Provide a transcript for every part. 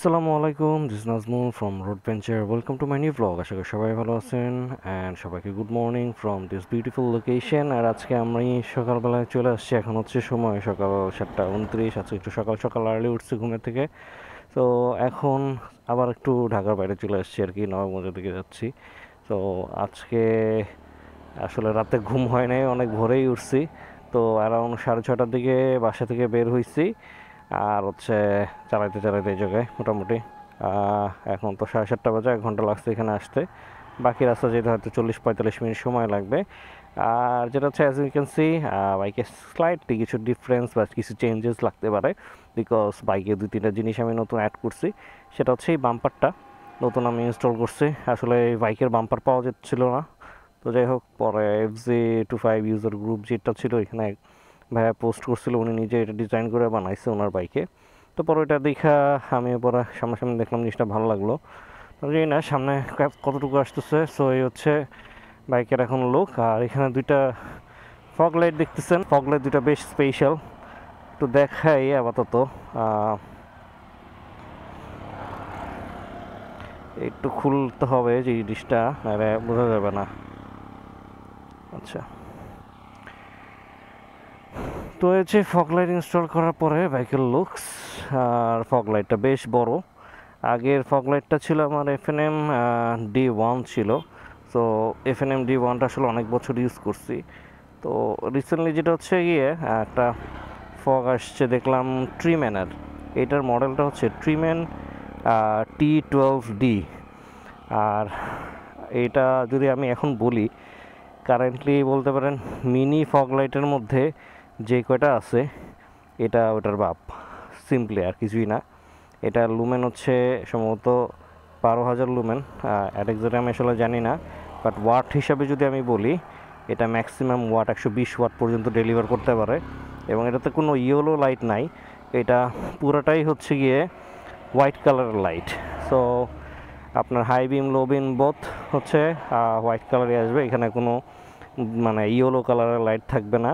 আসসালামু আলাইকুম, this Nazmul from road venture. Welcome to my new blog. আশা করি সবাই ভালো আছেন অ্যান্ড সবাইকে good morning from this beautiful location. আর আজকে আমি সকালবেলায় চলে আসছি। এখন হচ্ছে সময় সকাল 7:29। আজকে একটু সকাল সকাল আর্লি উঠছি ঘুমের থেকে। তো এখন আবার একটু ঢাকার বাইরে চলে আসছি আর কি, নবাবগঞ্জের দিকে যাচ্ছি। তো আজকে আসলে রাতে ঘুম হয় নাই, অনেক ভোরেই উঠছি। তো অ্যারাউন্ড 6:30টার দিকে বাসা থেকে বের হয়েছি। আর হচ্ছে চালাইতে চালাইতে এই জায়গায় মোটামুটি এখন তো 7:30 বাজে, 1 ঘন্টা লাগছে এখানে আসতে। বাকি রাস্তা যেতে হয়তো 40-45 মিনিট সময় লাগবে। আর যেটা হচ্ছে অ্যাজ ইউ ক্যান সি, বাইকে স্লাইটলি কিছু ডিফারেন্স বা কিছু চেঞ্জেস লাগতে পারে, বিকজ বাইকে 2-3টা জিনিস আমি নতুন অ্যাড করছি। সেটা হচ্ছে এই বাম্পারটা নতুন আমি ইনস্টল করছি। আসলে এই বাইকের বাম্পার পাওয়া যাচ্ছিল না। তো যাই হোক, পরে FZ25 ইউজার গ্রুপ যেটা ছিল এখানে ভাইয়া পোস্ট করছিল, উনি নিজে এটা ডিজাইন করে বানাইছে ওনার বাইকে। তো পরে এটা দেখা আমি পরে সামনাসামনি দেখলাম, জিনিসটা ভালো লাগলো। জানি না সামনে কতটুকু আসতেছে। সো এই হচ্ছে বাইকের এখন লুক। আর এখানে দুইটা ফগ লাইট দেখতেছেন, ফগ লাইট দুইটা বেশ স্পেশাল, একটু দেখাই আপাতত। একটু খুলতে হবে যে জিনিসটা, আরে বোঝা যাবে না। আচ্ছা, তো হচ্ছে ফগ লাইট ইনস্টল করার পরে বাইকের লুকস। আর ফগ লাইটটা বেশ বড়। আগের ফগ লাইটটা ছিল আমার FNM-D1 ছিল। তো FNM-D1টা আসলে অনেক বছর ইউজ করছি। তো রিসেন্টলি যেটা হচ্ছে গিয়ে একটা ফগ আসছে দেখলাম ট্রিম্যানের। এটার মডেলটা হচ্ছে ট্রিম্যান T12D। আর এটা যদি আমি এখন বলি, কারেন্টলি বলতে পারেন মিনি ফগ লাইটের মধ্যে যে কয়টা আছে, এটা ওটার বাপ, সিম্পলি আর কিছুই না। এটা লুমেন হচ্ছে সম্ভবত 12,000 লুমেন। অ্যাডেক্সাটে আমি আসলে জানি না, বাট ওয়াট হিসাবে যদি আমি বলি, এটা ম্যাক্সিমাম ওয়াট 120 ওয়াট পর্যন্ত ডেলিভার করতে পারে। এবং এটাতে কোনো ইয়েলো লাইট নাই, এটা পুরোটাই হচ্ছে গিয়ে হোয়াইট কালারের লাইট। সো আপনার হাই বিম লো বিম বোথ হচ্ছে হোয়াইট কালারই আসবে, এখানে কোনো মানে ইয়েলো কালারের লাইট থাকবে না।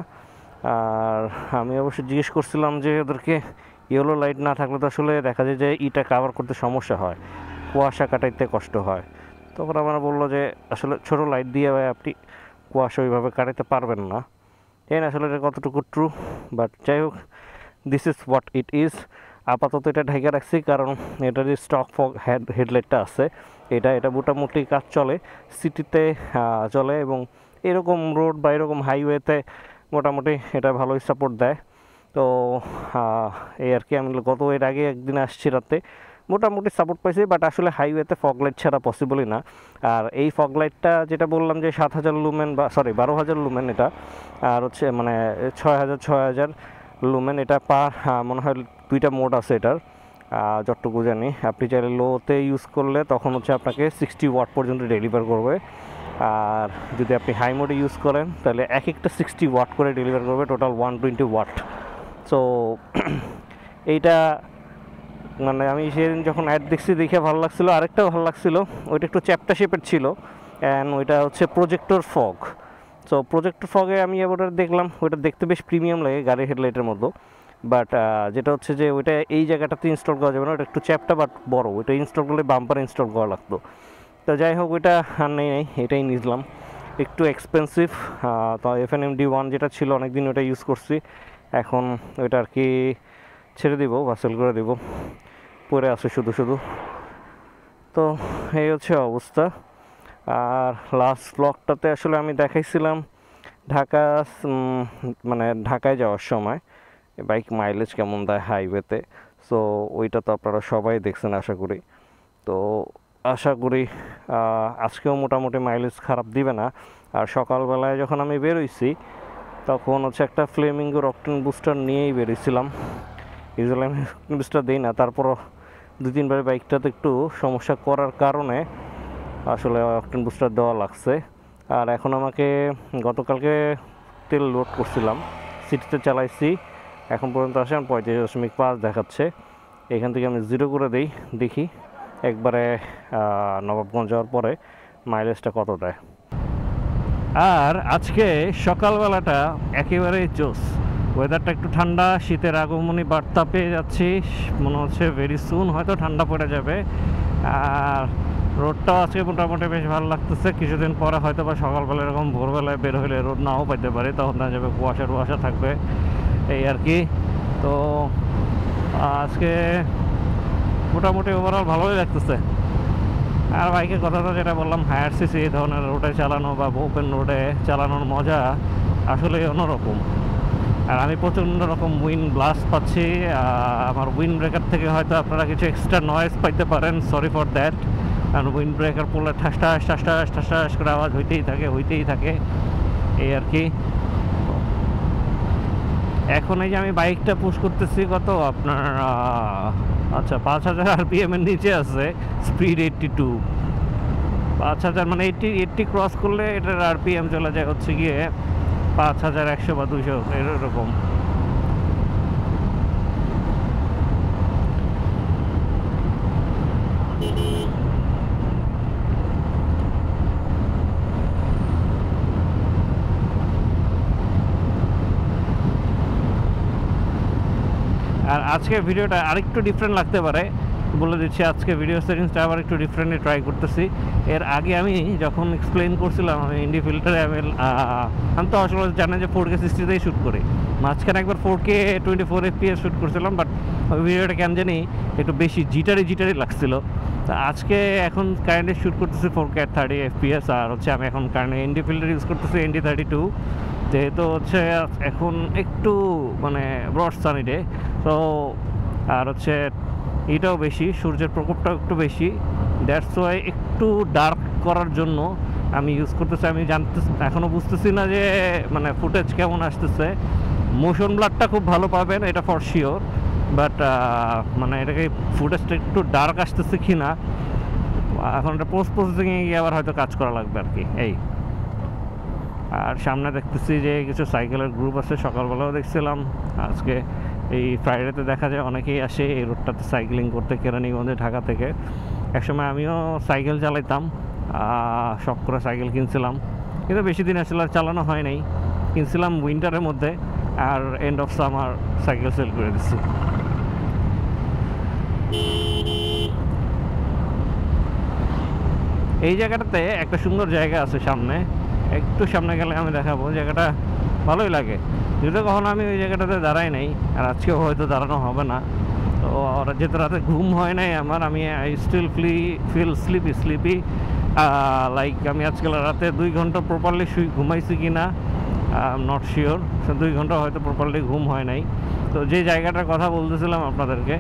আর আমি অবশ্যই জিজ্ঞেস করছিলাম যে ওদেরকে ইয়েলো লাইট না থাকলে তো আসলে দেখা যায় যে ইটা কাভার করতে সমস্যা হয়, কুয়াশা কাটাইতে কষ্ট হয়। তখন আমরা বললো যে আসলে ছোটো লাইট দিয়ে আপনি কুয়াশা ওইভাবে কাটাইতে পারবেন না। এই না আসলে এটা কতটুকু ট্রু, বাট যাই হোক, this is what it is. আপাতত এটা ঢেকে রাখছি, কারণ এটার যে স্টক ফগ হেডলাইটটা আছে, এটা মোটামুটি কাজ চলে, সিটিতে চলে, এবং এরকম রোড বা এরকম হাইওয়েতে মোটামুটি এটা ভালোই সাপোর্ট দেয়। তো এই আর কি, আমি এর আগে একদিন আসছি রাতে, মোটামুটি সাপোর্ট পাইছি, বাট আসলে হাইওয়েতে ফগ লাইট ছাড়া পসিবলই না। আর এই ফগ লাইটটা যেটা বললাম যে 7,000 লুমেন বা 12,000 লুমেন এটা, আর হচ্ছে মানে 6,000 লুমেন, এটা মনে হয় দুইটা মোড আছে এটার, যতটুকু জানি। আপনি চাইলে লোতে ইউজ করলে তখন হচ্ছে আপনাকে 60 ওয়াট পর্যন্ত ডেলিভার করবে। আর যদি আপনি হাই মোডে ইউজ করেন তাহলে এক একটা 60 ওয়াট করে ডেলিভার করবে, টোটাল 120 ওয়াট। সো এইটা মানে আমি সেদিন যখন অ্যাড দেখছি দেখে ভালো লাগছিলো। আরেকটা ভালো লাগছিলো, ওইটা একটু চ্যাপ্টা শেপের ছিল, অ্যান্ড ওইটা হচ্ছে প্রজেক্টর ফগ। সো প্রজেক্টর ফগে আমি এবার দেখলাম ওইটা দেখতে বেশ প্রিমিয়াম লাগে গাড়ির হেডলাইটের মতো। বাট যেটা হচ্ছে যে ওইটা এই জায়গাটাতে ইনস্টল করা যাবে না, ওটা একটু চ্যাপ্টা বাট বড়, ওইটা ইনস্টল করলে বাম্পার ইনস্টল করা লাগতো। তো যাই হোক, ওইটা আর নেই, এটাই নিলাম, একটু এক্সপেন্সিভ। তো FNM-D1 যেটা ছিল অনেকদিন ওটা ইউজ করছি, এখন ওইটা আর কি ছেড়ে দিব, বাসেল করে দিব, পরে আছে শুধু শুধু। তো এই হচ্ছে অবস্থা। আর লাস্ট ব্লগটাতে আসলে আমি দেখাইছিলাম ঢাকা, মানে ঢাকায় যাওয়ার সময় বাইক মাইলেজ কেমন দেয় হাইওয়েতে। সো ওইটা তো আপনারা সবাই দেখছেন আশা করি। তো আশা করি আজকেও মোটামুটি মাইলেজ খারাপ দিবে না। আর সকালবেলায় যখন আমি বেরোইছি তখন হচ্ছে একটা ফ্লেমিঙ্গোর অকটেন বুস্টার নিয়েই বেরিয়েছিলাম। ইউজুয়ালি আমি অকটেন বুস্টার দিই না, তারপরও 2-3 বার বাইকটাতে একটু সমস্যা করার কারণে আসলে অকটেন বুস্টার দেওয়া লাগছে। আর এখন আমাকে গতকালকে তেল লোড করছিলাম, সিটিতে চালাইছি, এখন পর্যন্ত আসে 35.5 দেখাচ্ছে। এখান থেকে আমি 0 করে দিই, দেখি একবারে নবাবগঞ্জ যাওয়ার পরে মাইলেজটা কত দেয়। আর আজকে সকালবেলাটা একেবারে জোস, ওয়েদারটা একটু ঠান্ডা, শীতের আগমনী বার্তা পেয়ে যাচ্ছি, মনে হচ্ছে ভেরি সুন হয়তো ঠান্ডা পড়ে যাবে। আর রোডটাও আজকে মোটামুটি বেশ ভালো লাগতেছে। কিছুদিন পরে হয়তো বা সকালবেলা এরকম ভোরবেলায় বের হলে রোদ নাও পাইতে পারে, তখন না যাবে কুয়াশা থাকবে, এই আর কি। তো আজকে মোটামুটি ওভারঅল ভালোই লাগতেছে। আর বাইকের কথা তো যেটা বললাম, হায়ার সিসি এই ধরনের রোডে চালানো বা ওপেন রোডে চালানোর মজা আসলে অন্যরকম। আর আমি প্রচণ্ড রকম উইন্ড ব্লাস্ট পাচ্ছি। আমার উইন্ড ব্রেকার থেকে হয়তো আপনারা কিছু এক্সট্রা নয়েজ পাইতে পারেন, সরি ফর দ্যাট। কারণ উইন্ড ব্রেকার পড়লে ঠাস ঠাস করে আওয়াজ হইতেই থাকে, এই আর কি। এখন এই যে আমি বাইকটা পুশ করতেছি কত আপনার আচ্ছা 5000 RPM এর নিচে আছে, স্পিড 82। 5000 মানে 80 ক্রস করলে এটার RPM চলে যায় হচ্ছে গিয়ে 5100 বা 200 এরকম। আর আজকের ভিডিওটা আরেকটু ডিফারেন্ট লাগতে পারে, বলে দিচ্ছি। আজকে ভিডিও সেটিংসটা আবার একটু ডিফারেন্টলি ট্রাই করতেছি। এর আগে আমি যখন এক্সপ্লেন করছিলাম আমি ইন্ডি ফিল্টারে আমি তো আসলে জানেন যে 4K 60তেই শ্যুট করি। মাঝখানে একবার 4K 24 FPS শ্যুট করছিলাম, বাট ওই ভিডিওটা কেন জানি একটু বেশি জিটারি লাগছিল। তা আজকে এখন কারেন্টলি শ্যুট করতেছি 4K 30 FPS। আর হচ্ছে আমি এখন কারেন্টলি ইন্ডি ফিল্টার ইউজ করতেছি ND32, যেহেতু হচ্ছে এখন একটু মানে ব্রড সানি ডে। তো আর হচ্ছে এটাও বেশি, সূর্যের প্রকোপটাও একটু বেশি, দ্যাটস ওয়াই একটু ডার্ক করার জন্য আমি ইউজ করতেছি। আমি এখনও বুঝতেছি না যে মানে ফুটেজ কেমন আসতেছে। মোশন ব্লারটা খুব ভালো পাবেন, এটা ফর শিওর, বাট মানে এটাকে ফুটেজটা একটু ডার্ক আসতেছে কি না, এখন এটা পোস্ট প্রসেসিংয়ে গিয়ে আবার হয়তো কাজ করা লাগবে আর কি, এই। আর সামনে দেখতেছি যে কিছু সাইকেলের গ্রুপ আছে, সকালবেলাও দেখছিলাম। আজকে এই ফ্রাইডেতে দেখা যায় অনেকেই আসে এই রোডটাতে সাইক্লিং করতে, কেরানীগঞ্জে, ঢাকা থেকে। একসময় আমিও সাইকেল চালাইতাম, শখ করে সাইকেল কিনছিলাম, কিন্তু বেশি দিন আসলে চালানো হয় নাই। কিনছিলাম উইন্টারের মধ্যে, আর end of summer cycle sale করে দিচ্ছি। এই জায়গাটাতে একটা সুন্দর জায়গা আছে সামনে, একটু সামনে গেলে আমি দেখাবো। জায়গাটা ভালোই লাগে, যদিও কখনো আমি ওই জায়গাটাতে দাঁড়াই নাই, আর আজকেও হয়তো দাঁড়ানো হবে না। তো যেহেতু রাতে ঘুম হয় নাই আমার, আমি I still feel sleepy like আমি আজকাল রাতে 2 ঘন্টা প্রপারলি ঘুমাইছি কি না আই এম নট শিওর। 2 ঘন্টা হয়তো প্রপারলি ঘুম হয় নাই। তো যে জায়গাটার কথা বলতেছিলাম আপনাদেরকে,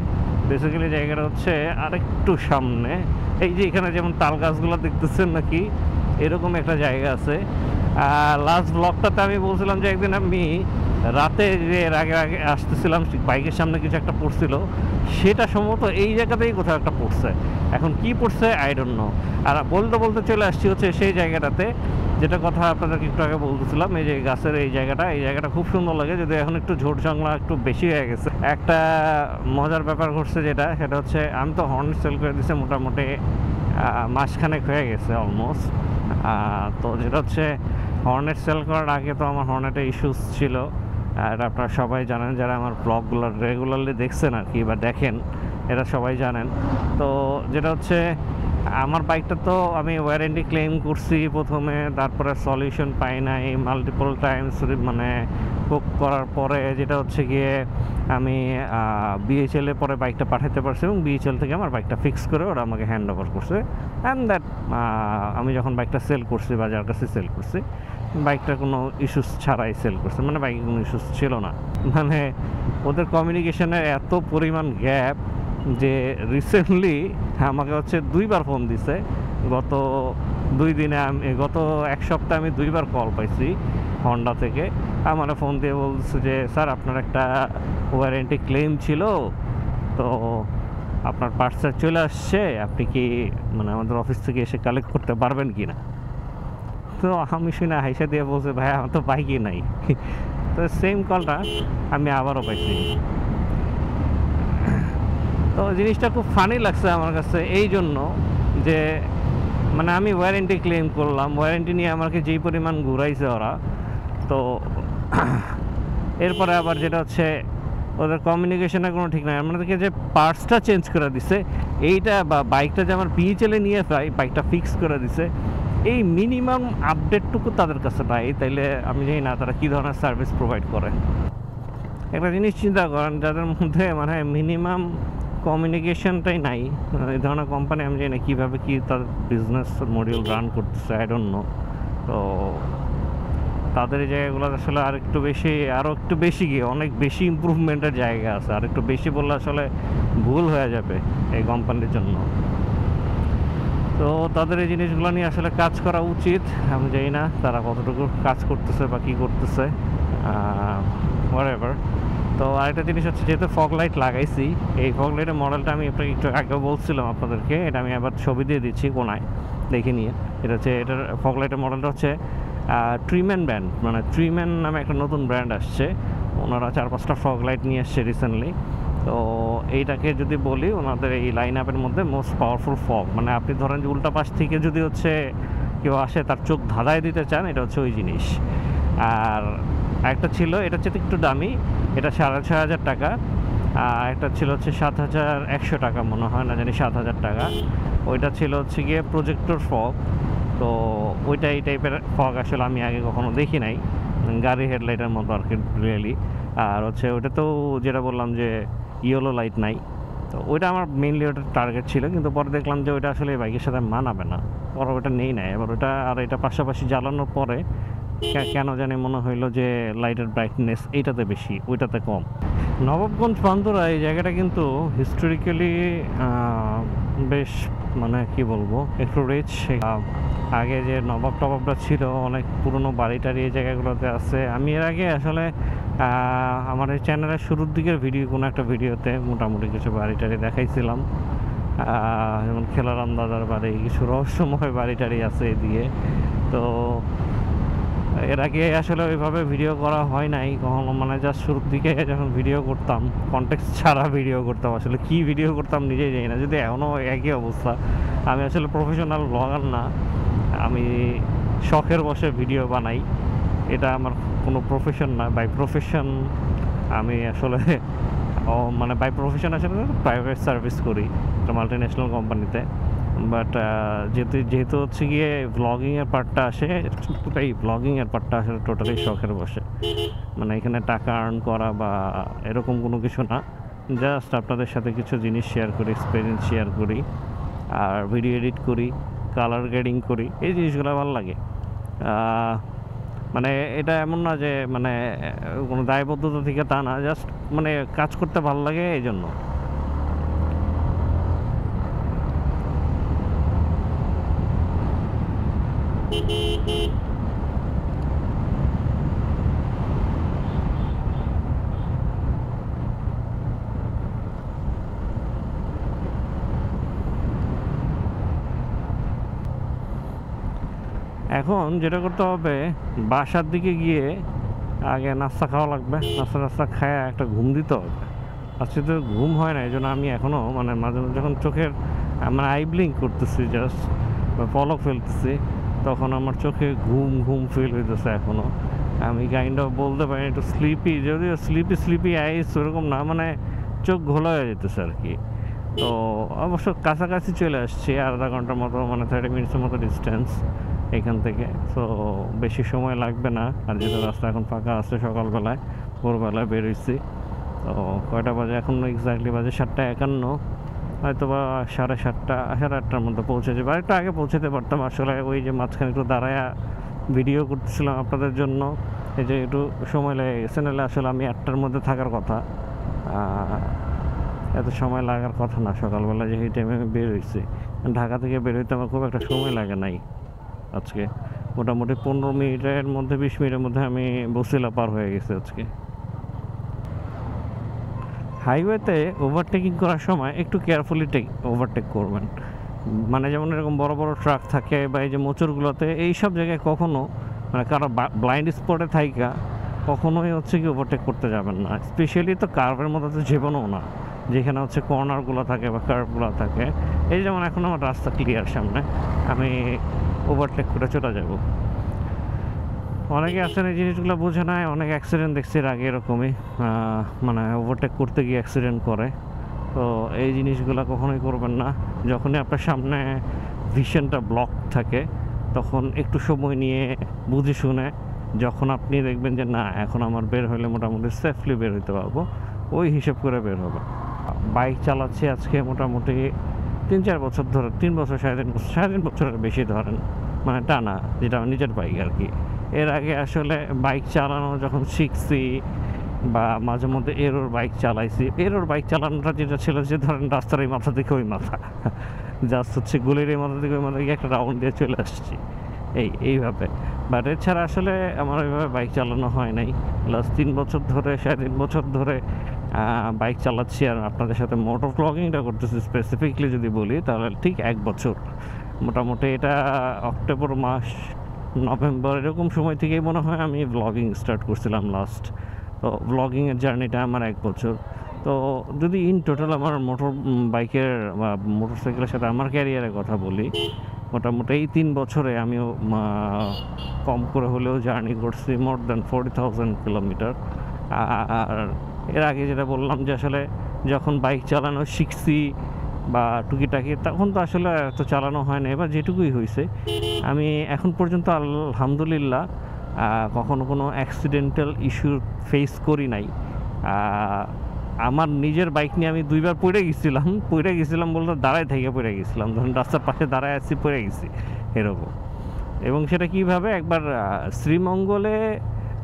বেসিক্যালি জায়গাটা হচ্ছে আরেকটু সামনে। এই যে এখানে যেমন তাল গাছগুলো দেখতেছেন নাকি, এরকম একটা জায়গা আছে। লাস্ট ব্লগটাতে আমি বলছিলাম যে একদিন আমি রাতে যে এর আগে আসতেছিলাম, বাইকের সামনে কিছু একটা পড়ছিল, সেটা সম্ভবত এই জায়গাতেই কোথাও একটা পড়ছে। এখন কি পড়ছে আই ডোন্ট নো। আর বলতে চলে আসছি হচ্ছে সেই জায়গাটাতে, যেটা কথা আপনাদেরকে একটু আগে বলতেছিলাম। এই যে গাছের এই জায়গাটা খুব সুন্দর লাগে, যদি এখন একটু ঝোড় জংলা একটু বেশি হয়ে গেছে। একটা মজার ব্যাপার ঘটছে, সেটা হচ্ছে আমি তো হর্ন সেল করে দিচ্ছি মোটামুটি মাসখানেক হয়ে গেছে অলমোস্ট। তো যেটা হচ্ছে হর্নেট সেল করার আগে তো আমার হর্নেটে ইস্যুস ছিল, এটা আপনারা সবাই জানেন, যারা আমার ব্লগগুলো রেগুলারলি দেখছেন আর কি, বা দেখেন, এরা সবাই জানেন। তো যেটা হচ্ছে আমার বাইকটা তো আমি ওয়ারেন্টি ক্লেম করছি প্রথমে, তারপরে সলিউশন পাই নাই, মাল্টিপল টাইমস মানে বুক করার পরে যেটা হচ্ছে গিয়ে আমি বিএইচএলে পরে বাইকটা পাঠাতে পারছি, এবং বিএইচএল থেকে আমার বাইকটা ফিক্স করে ওরা আমাকে হ্যান্ড ওভার করছে। অ্যান্ড দ্যাট আমি যখন বাইকটা সেল করছি বা যার কাছে সেল করছি, বাইকটা কোনো ইস্যুস ছাড়াই সেল করছে, মানে বাইকে কোনো ইস্যুস ছিল না। মানে ওদের কমিউনিকেশনের এত পরিমাণ গ্যাপ যে রিসেন্টলি আমাকে হচ্ছে 2বার ফোন দিছে। গত 2 দিনে গত 1 সপ্তাহে আমি 2বার কল পাইছি হন্ডা থেকে। আমার ফোন দিয়ে বলছে যে স্যার আপনার একটা ওয়ারেন্টি ক্লেম ছিল, তো আপনার পার্টসটা চলে আসছে, আপনি কি মানে আমাদের অফিস থেকে এসে কালেক্ট করতে পারবেন কি না? তো আমি শুনে হাইসা দিয়ে বলছে ভাই আমার তো বাইকই নাই। তো সেম কলটা আমি আবারও পাইছি। তো জিনিসটা খুব ফানি লাগছে আমার কাছে, এই জন্য যে মানে আমি ওয়ারেন্টি ক্লেম করলাম, ওয়ারেন্টি নিয়ে আমাকে যেই পরিমাণ ঘুরাইছে ওরা, তো এরপরে আবার যেটা হচ্ছে ওদের কমিউনিকেশনের কোনো ঠিক নাই, আমাদেরকে যে পার্টসটা চেঞ্জ করে দিছে এইটা, বা বাইকটা যে আমার বিএচএলে নিয়ে বাইকটা ফিক্স করে দিছে, এই মিনিমাম আপডেটটুকু তাদের কাছে নাই। তাইলে আমি জানি না তারা কী ধরনের সার্ভিস প্রোভাইড করে। একটা জিনিস চিন্তা করেন, যাদের মধ্যে মানে মিনিমাম কমিউনিকেশনটাই নাই, এই ধরনের কোম্পানি আমি জানি না কীভাবে কী তার বিজনেস মডিউল রান করতেছে, আই ডোন্ট নো। তো তাদের এই জায়গাগুলো আসলে আরও একটু বেশি গিয়ে অনেক বেশি ইম্প্রুভমেন্টের জায়গা আছে। আর একটু বেশি বললে আসলে ভুল হয়ে যাবে এই কোম্পানির জন্য। তো তাদের এই জিনিসগুলো নিয়ে আসলে কাজ করা উচিত। আমি জানি না তারা কতটুকু কাজ করতেছে বা কী করতেছে, হোয়াটএভার। তো আরেকটা জিনিস হচ্ছে, যেহেতু ফগ লাইট লাগাইছি, এই ফগ লাইটের মডেলটা আমি আপনাকে একটু আগে বলছিলাম আপনাদেরকে, এটা আমি আবার ছবি দিয়ে দিচ্ছি কোনায় দেখে নিয়ে। এটা হচ্ছে, এটার ফগ লাইটের মডেলটা হচ্ছে ট্রিম্যান ব্র্যান্ড, মানে ট্রিম্যান নামে একটা নতুন ব্র্যান্ড আসছে। ওনারা 4-5টা ফগ লাইট নিয়ে আসছে রিসেন্টলি। তো এইটাকে যদি বলি, ওনাদের এই লাইন আপের মধ্যে মোস্ট পাওয়ারফুল ফগ, মানে আপনি ধরেন যে উল্টা পাশ থেকে যদি হচ্ছে কেউ আসে তার চোখ ধাঁধায় দিতে চান, এটা হচ্ছে ওই জিনিস। আর একটা ছিল, এটা হচ্ছে একটু দামি, এটা 6,500 টাকা। আর একটা ছিল হচ্ছে 7,100 টাকা মনে হয়, না জানি 7,000 টাকা। ওইটা ছিল হচ্ছে গিয়ে প্রজেক্টর ফগ। তো ওইটা এই টাইপের ফগ আসলে আমি আগে কখনো দেখি নাই, গাড়ি হেডলাইটের মতো আর কি রিয়েলি। আর হচ্ছে ওইটা তো যেটা বললাম যে ইয়েলো লাইট নাই, তো ওইটা আমার মেইনলি ওটার টার্গেট ছিল, কিন্তু পরে দেখলাম যে ওইটা আসলে বাইকের সাথে মানাবে না, পরে ওটা নেই নাই। এবার ওটা আর এটা পাশাপাশি জ্বালানোর পরে কেন জানি মনে হইলো যে লাইটের ব্রাইটনেস এইটাতে বেশি, ওইটাতে কম। নবাবগঞ্জ বান্দরা এই জায়গাটা কিন্তু হিস্টোরিক্যালি বেশ, মানে কি বলবো, একটু রিচ। আগে যে নবাব টবাবরা ছিল, অনেক পুরনো বাড়ি টাড়ি এই জায়গাগুলোতে আছে। আমি এর আগে আসলে আমার এই চ্যানেলের শুরুর দিকের কোনো একটা ভিডিওতে মোটামুটি কিছু বাড়ি টাড়ি দেখাইছিলাম, যেমন খেলারাম দাদার বাড়ি, কিছু রহস্যময় বাড়ি টাড়ি আছে এদিকে। তো এর আগে আসলে ওইভাবে ভিডিও করা হয় নাই কখনো, মানে জাস্ট শুরুর দিকে যখন ভিডিও করতাম কনটেক্সট ছাড়া ভিডিও করতাম, আসলে কী ভিডিও করতাম নিজেই জানি না, যদি এখনও একই অবস্থা। আমি আসলে প্রফেশনাল ব্লগার না, আমি শখের বসে ভিডিও বানাই, এটা আমার কোনো প্রফেশন না। বাই প্রফেশন আমি আসলে মানে বাই প্রফেশন আসলে প্রাইভেট সার্ভিস করি একটা মাল্টিন্যাশনাল কোম্পানিতে। বাট যেহেতু হচ্ছে গিয়ে ব্লগিংয়ের পার্টটা আসে, এই ব্লগিংয়ের পার্টটা আসলে টোটালি শখের বসে, মানে এখানে টাকা আর্ন করা বা এরকম কোনো কিছু না, জাস্ট আপনাদের সাথে কিছু জিনিস শেয়ার করি, এক্সপিরিয়েন্স শেয়ার করি, আর ভিডিও এডিট করি, কালার গ্রেডিং করি, এই জিনিসগুলো ভালো লাগে। মানে এটা এমন না যে মানে কোনো দায়বদ্ধতা থেকে, তা না, জাস্ট মানে কাজ করতে ভালো লাগে এই জন্য। এখন যেটা করতে হবে, বাসার দিকে গিয়ে আগে নাস্তা খাওয়া লাগবে, নাস্তা খায় একটা ঘুম দিতে হবে। আজকে তো ঘুম হয় না, এই জন্য আমি এখনও মানে মাঝে মাঝে যখন চোখের মানে আই ব্লিঙ্ক করতেছি জাস্ট বা পলক ফেলতেছি, তখন আমার চোখে ঘুম ফিল হইতেছে এখনও। আমি কাইন্ড অফ বলতে পারি একটু স্লিপি, যদিও স্লিপি আইস ওরকম না, মানে চোখ ঘোলা হয়ে যেতেছে আর কি। তো অবশ্য কাছাকাছি চলে আসছি, আধা ঘন্টার মতো, মানে 30 মিনিটসের মতো ডিস্টেন্স এখান থেকে। সো বেশি সময় লাগবে না। আর যেহেতু রাস্তা এখন ফাঁকা আছে, সকালবেলায় ভোরবেলায় বেরোইছি। তো কয়টা বাজে এখন? এক্স্যাক্টলি বাজে 7:51, হয়তো বা 7:30-8টার মধ্যে পৌঁছে যাবে। আর একটু আগে পৌঁছাতে পারতাম, আসলে ওই যে মাঝখানে একটু দাঁড়ায় ভিডিও করতেছিলাম আপনাদের জন্য, এই যে একটু সময় লেগে গেছে। নাহলে আসলে আমি 8টার মধ্যে থাকার কথা, এত সময় লাগার কথা না। সকালবেলা যে এই টাইমে আমি বের হয়েছি, ঢাকা থেকে বের হইতে আমার খুব একটা সময় লাগে নাই। আজকে মোটামুটি 15 মিনিটের মধ্যে, 20 মিনিটের মধ্যে আমি বসিলা পার হয়ে গেছি আজকে। হাইওয়েতে ওভারটেকিং করার সময় একটু কেয়ারফুলি ওভারটেক করবেন। মানে যেমন এরকম বড় বড় ট্রাক থাকে বা এই যে মোচরগুলোতে, এইসব জায়গায় কখনো মানে কারো ব্লাইন্ড স্পটে থাইকা কখনোই হচ্ছে কি ওভারটেক করতে যাবেন না। স্পেশালি তো কার্ভের মধ্যে তো জীবনও না, যেখানে হচ্ছে কর্নারগুলো থাকে বা কার্ভগুলো থাকে। এই যেমন এখন আমার রাস্তা ক্লিয়ার সামনে, আমি ওভারটেক করে চলে যাব। অনেকে আছেন এই জিনিসগুলো বোঝে না, অনেক অ্যাক্সিডেন্ট দেখছি এর আগে এরকমই, মানে ওভারটেক করতে গিয়ে অ্যাক্সিডেন্ট করে। তো এই জিনিসগুলো কখনোই করবেন না। যখনই আপনার সামনে ভিশনটা ব্লক থাকে তখন একটু সময় নিয়ে বুঝে শুনে, যখন আপনি দেখবেন যে না এখন আমার বের হলে মোটামুটি সেফলি বের হইতে পারবো, ওই হিসেব করে বের হবে। বাইক চালাচ্ছি আজকে মোটামুটি 3-4 বছর ধরে, 3 বছর, 3.5 বছরের বেশি ধরেন, মানে টানা, যেটা আমার নিজের বাইক আর কি। এর আগে আসলে বাইক চালানো যখন শিখছি বা মাঝে মধ্যে এরোর বাইক চালাইছি, এরোর বাইক চালানোটা যেটা ছিল যে ধরেন রাস্তার এই মাথা থেকে ওই মাথা, জাস্ট হচ্ছে গুলির এই মাথা থেকে ওই মাথা গিয়ে একটা রাউন্ড দিয়ে চলে আসছি এইভাবে। বাট এছাড়া আসলে আমার ওইভাবে বাইক চালানো হয় নাই। লাস্ট 3 বছর ধরে, 3.5 বছর ধরে বাইক চালাচ্ছি। আর আপনাদের সাথে মোটর ব্লগিংটা করতেছি স্পেসিফিকলি যদি বলি, তাহলে ঠিক 1 বছর মোটামুটি। এটা অক্টোবর মাস, নভেম্বর এরকম সময় থেকেই মনে হয় আমি ব্লগিং স্টার্ট করছিলাম লাস্ট। তো ব্লগিংয়ের জার্নিটা আমার 1 বছর। তো যদি ইন টোটাল আমার বাইকের বা মোটরসাইকেলের সাথে আমার ক্যারিয়ারের কথা বলি, মোটামুটি এই 3 বছরে আমিও কম করে হলেও জার্নি করছি মোর দ্যান 40,000 কিলোমিটার। আর এর আগে যেটা বললাম যে আসলে যখন বাইক চালানো শিখছি বা টুকিটাকি, তখন তো আসলে এত চালানো হয় না। এবার যেটুকুই হয়েছে, আমি এখন পর্যন্ত আলহামদুলিল্লাহ কখনো কোনো অ্যাক্সিডেন্টাল ইস্যু ফেস করি নাই। আমার নিজের বাইক নিয়ে আমি 2 বার পড়ে গেছিলাম বলতে দাঁড়ায় থেকে পড়ে গেছিলাম, ধরুন রাস্তার পাশে দাঁড়ায় আছি, পড়ে গেছি এরকম। এবং সেটা কীভাবে, একবার শ্রীমঙ্গলে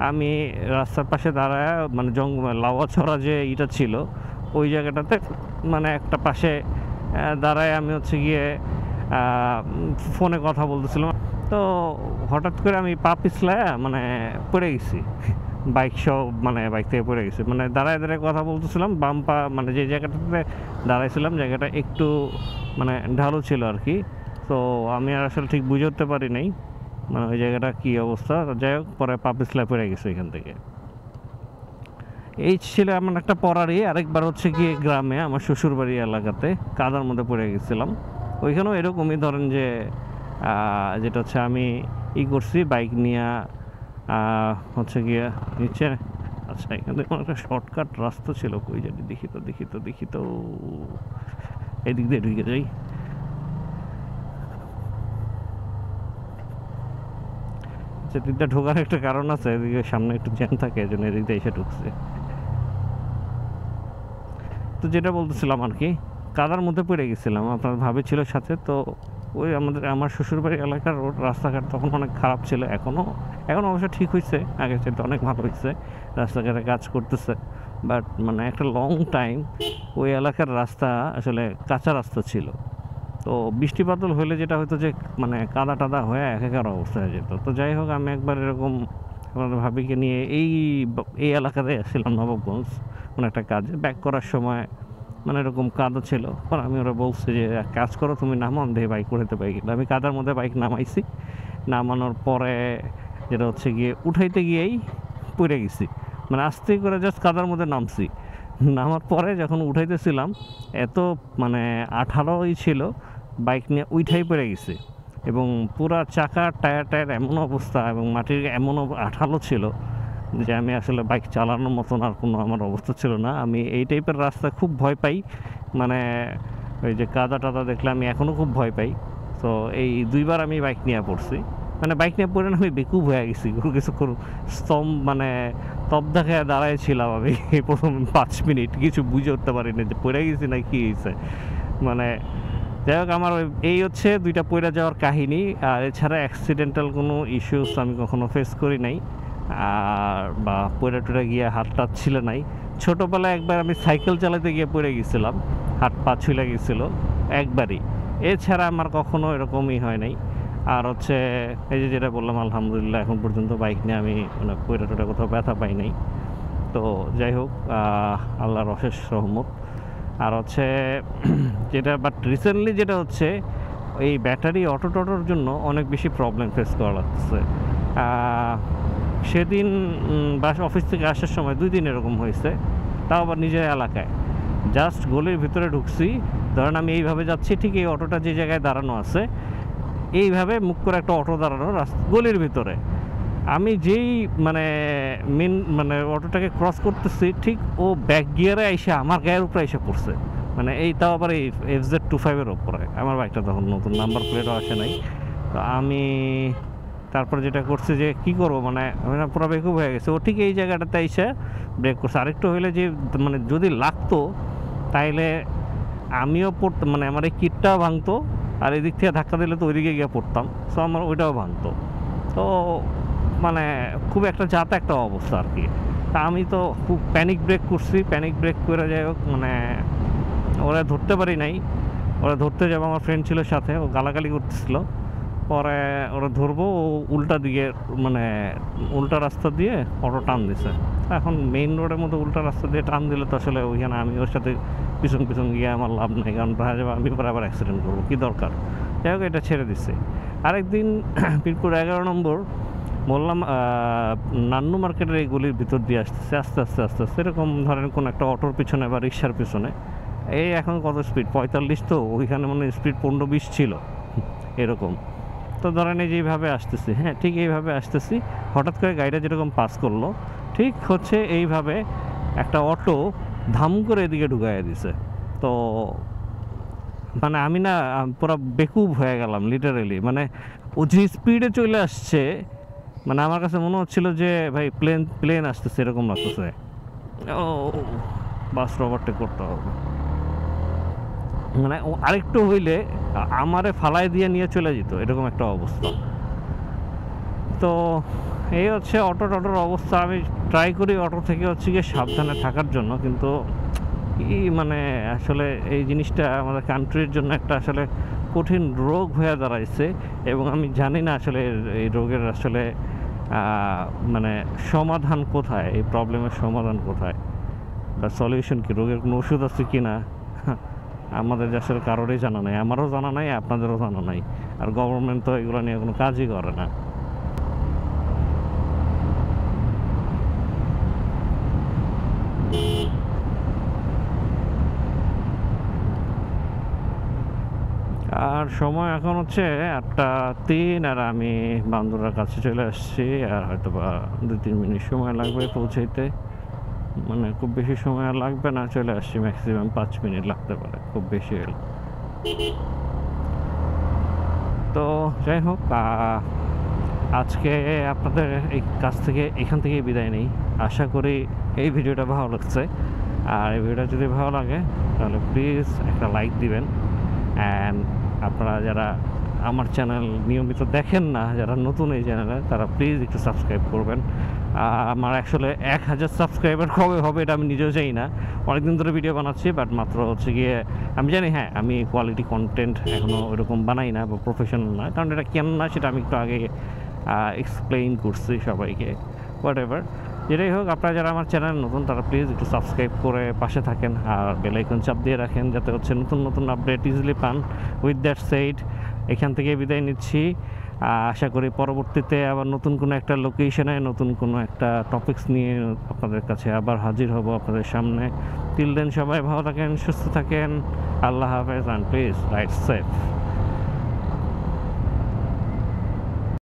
আমি রাস্তার পাশে দাঁড়ায়, মানে লাউয়াছড়া যে ইটা ছিল ওই জায়গাটাতে, মানে একটা পাশে দাঁড়ায় আমি হচ্ছে গিয়ে ফোনে কথা বলতেছিলাম। তো হঠাৎ করে আমি পা পিছলায় মানে পড়ে গেছি, বাইক সব, মানে বাইক থেকে পড়ে গেছি। মানে দাঁড়ায় কথা বলতেছিলাম, বাম পা, মানে যে জায়গাটাতে দাঁড়াইছিলাম জায়গাটা একটু মানে ঢালু ছিল আর কি। তো আমি আর আসলে ঠিক বুঝে উঠতে পারি নাই মানে ওই জায়গাটা কী অবস্থা। যাই হোক, পরে পা পিছলায় পড়ে গেছে এখান থেকে। এই ছিল এমন একটা পড়ারই। আরেকবার হচ্ছে কি গ্রামে আমার শ্বশুরবাড়ি এলাকাতে কাদার মধ্যে পড়ে গেছিলাম। ওইখানেও এরকমই ধরেন যে যেটা হচ্ছে আমি করছি বাইক নিয়ে হচ্ছে গিয়ে নিচে। আচ্ছা, এখান থেকে একটা শর্টকাট রাস্তা ছিল, কই জানি, দেখি তো এদিক দিয়ে ঢুকে যাই। সেদিক দিয়ে ঢোকার একটা কারণ আছে, এদিকে সামনে একটু জ্যাম থাকে, এই জন্য এদিক দিয়ে এসে ঢুকছে। তো যেটা বলতেছিলাম আর কি, কাদার মধ্যে পড়ে গেছিলাম, আপনার ভাবি ছিল সাথে। তো ওই আমার শ্বশুরবাড়ি এলাকার রোড, রাস্তাঘাট তখন অনেক খারাপ ছিল, এখনও অবশ্য ঠিক হয়েছে, আগের চাইতে অনেক ভালো হয়েছে, রাস্তাঘাটে কাজ করতেছে। বাট মানে একটা লং টাইম ওই এলাকার রাস্তা আসলে কাঁচা রাস্তা ছিল। তো বৃষ্টিপাতল হলে যেটা হতো যে মানে কাদা টাদা হয়ে একাকার অবস্থা হয়ে যেত। তো যাই হোক, আমি একবার এরকম আমাদের ভাবিকে নিয়ে এই এলাকাতে আসছিলাম, নবাবগঞ্জ, মানে একটা কাজে ব্যাক করার সময় মানে এরকম কাদা ছিল। পর আমি ওরা বলছি যে কাজ করো, তুমি নামো, আমি দেখে বাইক উঠাইতে পারি কিন্তু। আমি কাদার মধ্যে বাইক নামাইছি, নামানোর পরে যেটা হচ্ছে গিয়ে উঠাইতে গিয়েই পড়ে গেছি, মানে আস্তে করে জাস্ট কাদার মধ্যে নামছি। নামার পরে যখন উঠাইতেছিলাম, এত মানে 18ই ছিল, বাইক নিয়ে উঠাই পড়ে গেছে। এবং পুরা চাকা, টায়ার এমন অবস্থা, এবং মাটির এমন আঠালো ছিল যে আমি আসলে বাইক চালানোর মতন আর কোনো আমার অবস্থা ছিল না। আমি এই টাইপের রাস্তা খুব ভয় পাই, মানে ওই যে কাদা টাদা দেখলে আমি এখনও খুব ভয় পাই। তো এই 2 বার আমি বাইক নিয়ে পড়ছি, মানে বাইক নিয়ে পড়ে আমি বেকুব হয়ে গেছি, কিছুক্ষণ মানে তবদা খেয়ে দাঁড়াইছিলাম আমি প্রথম 5 মিনিট, কিছু বুঝে উঠতে পারিনি যে পড়ে গেছি না কি হয়েছে। মানে যাই হোক, আমার এই হচ্ছে 2টা পড়ে যাওয়ার কাহিনী। আর এছাড়া অ্যাক্সিডেন্টাল কোনো ইস্যুস আমি কখনো ফেস করি নাই, আর বা পড়ে টড়ে গিয়ে হাত টাত ছিল নাই। ছোটোবেলায় একবার আমি সাইকেল চালাতে গিয়ে পড়ে গেছিলাম, হাত পা ছুলে গেছিলো একবারই। এছাড়া আমার কখনো এরকমই হয় নাই। আর হচ্ছে এই যে যেটা বললাম, আলহামদুলিল্লাহ এখন পর্যন্ত বাইক নিয়ে আমি মানে পড়ে টোটা কোথাও ব্যথা পাই নাই। তো যাই হোক, আল্লাহর অশেষ রহমত। আর হচ্ছে যেটা বাট রিসেন্টলি যেটা হচ্ছে, এই ব্যাটারি অটো টটোর জন্য অনেক বেশি প্রবলেম ফেস করা লাগছে। সেদিন অফিস থেকে আসার সময় 2 দিন এরকম হয়েছে, তাও আবার নিজের এলাকায়। জাস্ট গলির ভিতরে ঢুকছি, ধরেন আমি এইভাবে যাচ্ছি, ঠিক এই অটোটা যে জায়গায় দাঁড়ানো আছে, এইভাবে মুখ করে একটা অটো দাঁড়ানো গলির ভিতরে। আমি যেই মানে মানে অটোটাকে ক্রস করতেছি, ঠিক ও ব্যাক গিয়ারে এসে আমার গায়ের উপরে এসে পড়ছে। মানে এই তাও আবার এই FZ25-এর ওপরে। আমার বাইকটা তখন নতুন, নাম্বার প্লেটও আসে নাই। তো আমি তারপরে যেটা করছি যে কী করবো, মানে আমি না পুরো বেকুব হয়ে গেছে। ও ঠিক এই জায়গাটাতে এসে ব্রেক করছে। আরেকটু হইলে যে মানে যদি লাগতো তাইলে আমিও পড়তাম, মানে আমার এই কিটটাও ভাঙতো, আর এদিক থেকে ধাক্কা দিলে তো ওইদিকে গিয়ে পড়তাম। সো আমার ওইটাও ভাঙতো। তো মানে খুব একটা যাতা একটা অবস্থা আর কি। তা আমি তো খুব প্যানিক ব্রেক করছি, প্যানিক ব্রেক করে যাই হোক মানে ওরা ধরতে পারি নাই। ওরা ধরতে যাবো, আমার ফ্রেন্ড ছিল সাথে, ও গালাগালি করতেছিল। পরে ওরা ধরবো, ও উল্টা দিকে মানে উল্টা রাস্তা দিয়ে অটো টান দিছে। এখন মেইন রোডের মধ্যে উল্টা রাস্তা দিয়ে টান দিলে তো আসলে ওইখানে আমি ওর সাথে পিছন পিছন গিয়ে আমার লাভ নেই, কারণ আমি পরে আবার অ্যাক্সিডেন্ট করবো, কী দরকার। যাই হোক এটা ছেড়ে দিচ্ছে। আরেকদিন মিরপুর 11 নম্বর বললাম নান্নু মার্কেটের এই গলির ভিতর দিয়ে আসতেছে, আস্তে আস্তে আস্তে আস্তে এরকম ধরেন কোনো একটা অটোর পিছনে বা রিক্সার পিছনে। এই এখন কত স্পিড, 45, তো ওইখানে মানে স্পিড 15-20 ছিল এরকম। তো ধরেন এই যেইভাবে আসতেছি, হ্যাঁ ঠিক এইভাবে আসতেছি, হঠাৎ করে গাড়িটা যেরকম পাস করলো, ঠিক হচ্ছে এইভাবে একটা অটো ধাম করে এদিকে ঢুকাইয়া দিছে। তো মানে আমি না পুরো বেকুব হয়ে গেলাম লিটারেলি। মানে ও যে স্পিডে চলে আসছে, মানে আমার কাছে মনে হচ্ছিল যে ভাই প্লেন আসতেছে এরকম লাগতেছে। ও বাস ওভারটেক করতে হবে, মানে ও আরেকটু হইলে আমারে ফালাই দিয়ে নিয়ে চলে যেত, এরকম একটা অবস্থা। তো এই হচ্ছে অটোর অবস্থা। আমি ট্রাই করি অটো থেকে হচ্ছে গিয়ে সাবধানে থাকার জন্য, কিন্তু কি মানে আসলে এই জিনিসটা আমাদের কান্ট্রির জন্য একটা আসলে কঠিন রোগ হয়ে দাঁড়াইছে, এবং আমি জানি না আসলে এই রোগের আসলে মানে সমাধান কোথায়, এই প্রবলেমের সমাধান কোথায় বা সলিউশন কি, রোগের কোনো ওষুধ আছে কি না আমাদের আসলে কারোরই জানা নাই, আমারও জানা নাই, আপনাদেরও জানা নাই। আর গভর্নমেন্ট তো এগুলো নিয়ে কোনো কাজই করে না। আর সময় এখন হচ্ছে 8:03, আর আমি বান্দুরার কাছে চলে আসছি। আর হয়তো বা 2-3 মিনিট সময় লাগবে পৌঁছাইতে, মানে খুব বেশি সময় আর লাগবে না, চলে আসছি। ম্যাক্সিমাম 5 মিনিট লাগতে পারে খুব বেশি হলে। তো যাই হোক, আজকে আপনাদের এই কাছ থেকে এখান থেকেই বিদায় নেই। আশা করি এই ভিডিওটা ভালো লাগছে, আর এই ভিডিওটা যদি ভালো লাগে তাহলে প্লিজ একটা লাইক দিবেন। অ্যান্ড আপনারা যারা আমার চ্যানেল নিয়মিত দেখেন না, যারা নতুন এই চ্যানেলে, তারা প্লিজ একটু সাবস্ক্রাইব করবেন। আমার আসলে 1000 সাবস্ক্রাইবার কবে হবে এটা আমি নিজেও জানি না। অনেকদিন ধরে ভিডিও বানাচ্ছি, বাট মাত্র হচ্ছে গিয়ে আমি জানি হ্যাঁ আমি কোয়ালিটি কন্টেন্ট এখনও ওরকম বানাই না বা প্রফেশনাল না, কারণ এটা কেন না সেটা আমি একটু আগে এক্সপ্লেইন করছি সবাইকে। হোয়াট এভার, যেটাই হোক, আপনারা যারা আমার চ্যানেল নতুন তারা প্লিজ একটু সাবস্ক্রাইব করে পাশে থাকেন, আর বেল আইকন চাপ দিয়ে রাখেন যাতে হচ্ছে নতুন নতুন আপডেট ইজিলি পান। উইথ দ্যাট সেইড, এখান থেকে বিদায় নিচ্ছি। আশা করি পরবর্তীতে আবার নতুন কোনো একটা লোকেশনে নতুন কোনো একটা টপিকস নিয়ে আপনাদের কাছে আবার হাজির হব আপনাদের সামনে। টিল দেন সবাই ভালো থাকেন, সুস্থ থাকেন, আল্লাহ হাফেজ, অ্যান্ড প্লিজ রাইড সেফ।